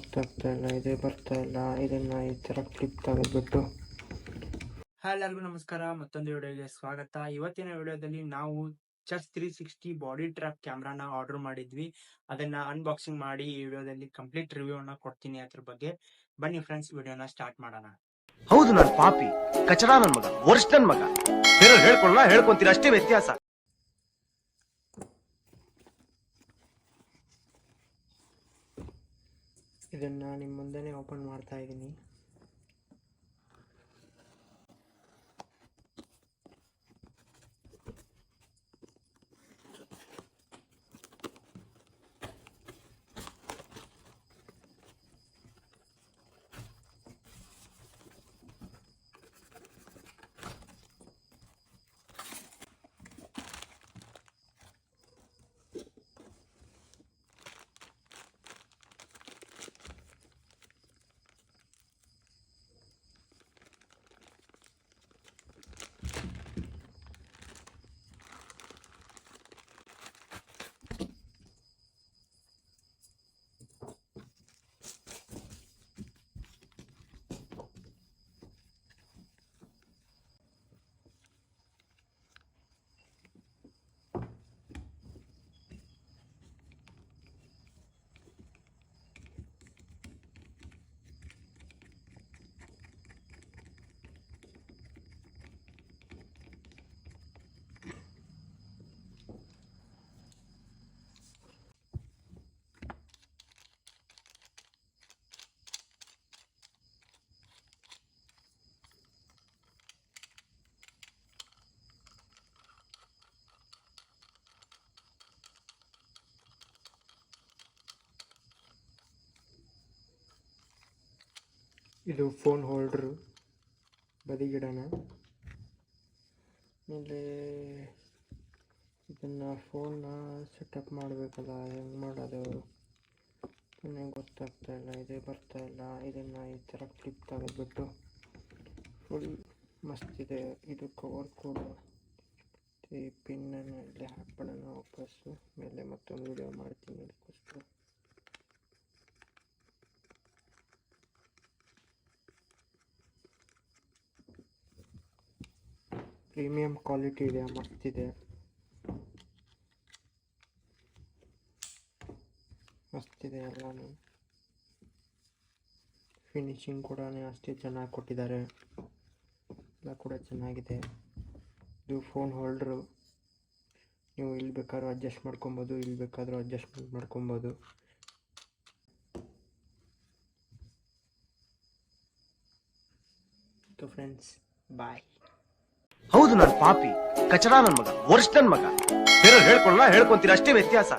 ಗೊತ್ತಾಗ್ತಾ ಇಲ್ಲ, ಇದೇ ಬರ್ತಾ ಇಲ್ಲ. ಇದನ್ನ ಈ ತರ ಕ್ಲಿಪ್ ತೆಗೆದ್ಬಿಟ್ಟು. ಹಾಯ್ ಎಲ್ಲರಿಗೂ ನಮಸ್ಕಾರ, ಮತ್ತೊಂದು ವಿಡಿಯೋಗೆ ಸ್ವಾಗತ. ಇವತ್ತಿನ ವಿಡಿಯೋದಲ್ಲಿ ನಾವು ಚರ್ಚ್ 360 ಬಾಡಿ ಟ್ರ್ಯಾಪ್ ಕ್ಯಾಮ್ರಾನ ಆರ್ಡರ್ ಮಾಡಿದ್ವಿ. ಅದನ್ನ ಅನ್ಬಾಕ್ಸಿಂಗ್ ಮಾಡಿ ಈ ವಿಡಿಯೋದಲ್ಲಿ ಕಂಪ್ಲೀಟ್ ರಿವ್ಯೂ ಅನ್ನ ಕೊಡ್ತೀನಿ ಅದ್ರ ಬಗ್ಗೆ. ಬನ್ನಿ ಫ್ರೆಂಡ್ಸ್, ವಿಡಿಯೋನ ಸ್ಟಾರ್ಟ್ ಮಾಡೋಣ. ಹೌದು, ನಾನು ಪಾಪಿ, ಕಚಡ ನನ್ ಮಗ, ವರ್ಷ ನನ್ ಮಗ. ಬೇರೆ ಹೇಳ್ಕೊಳ್ಳ ಹೇಳ್ಕೊಂತೀರ, ಅಷ್ಟೇ ವ್ಯತ್ಯಾಸ. ಇದನ್ನ ನಿಮ್ಮ ಮುಂದೆನೆ ಓಪನ್ ಮಾಡ್ತಾ ಇದ್ದೀನಿ. ಇದು ಫೋನ್ ಹೋಲ್ಡ್ರು, ಬದಿಗಿಡೋಣ. ಆಮೇಲೆ ಇದನ್ನು ಫೋನ್ನ ಸೆಟಪ್ ಮಾಡಬೇಕಲ್ಲ, ಹೆಂಗೆ ಮಾಡೋದು ನನಗೆ ಗೊತ್ತಾಗ್ತಾ ಇಲ್ಲ, ಇದೇ ಬರ್ತಾ ಇಲ್ಲ. ಇದನ್ನು ಈ ಥರ ಕ್ಲಿಪ್ ತೆಗೆದ್ಬಿಟ್ಟು ಫುಲ್ ಮಸ್ತಿದೆ. ಇದು ಕವರ್ ಕೂಡ ಈ ಪಿನ್ನನ್ನು ಇಲ್ಲೇ ಹಾಕ್ಬಿಡೋಣ ವಾಪಸ್ಸು. ಮೇಲೆ ಮತ್ತೊಂದು ವಿಡಿಯೋ ಮಾಡ್ತೀನಿ ಅದಕ್ಕೋಸ್ಕರ. ಪ್ರೀಮಿಯಂ ಕ್ವಾಲಿಟಿ ಇದೆ, ಮಸ್ತಿದೆ, ಮಸ್ತಿದೆ ಎಲ್ಲನೂ. ಫಿನಿಶಿಂಗ್ ಕೂಡ ಅಷ್ಟೇ ಚೆನ್ನಾಗಿ ಕೊಟ್ಟಿದ್ದಾರೆ, ಎಲ್ಲ ಕೂಡ ಚೆನ್ನಾಗಿದೆ. ಇದು ಫೋನ್ ಹೋಲ್ಡ್ರು, ನೀವು ಇಲ್ಲಿ ಬೇಕಾದ್ರೂ ಅಡ್ಜಸ್ಟ್ ಮಾಡ್ಕೊಬೋದು, ಇಲ್ಲಿ ಬೇಕಾದರೂ ಅಡ್ಜಸ್ಟ್ಮೆಂಟ್ ಮಾಡ್ಕೊಬೋದು. ಫ್ರೆಂಡ್ಸ್, ಬಾಯ್. ಹೌದು, ನಾನು ಪಾಪಿ, ಕಚಡ ನನ್ ಮಗ, ವರ್ಷ ನನ್ ಮಗ. ಬೇರೆ ಹೇಳ್ಕೊಳ್ಳ ಹೇಳ್ಕೊಂತೀರ, ಅಷ್ಟೇ ವ್ಯತ್ಯಾಸ.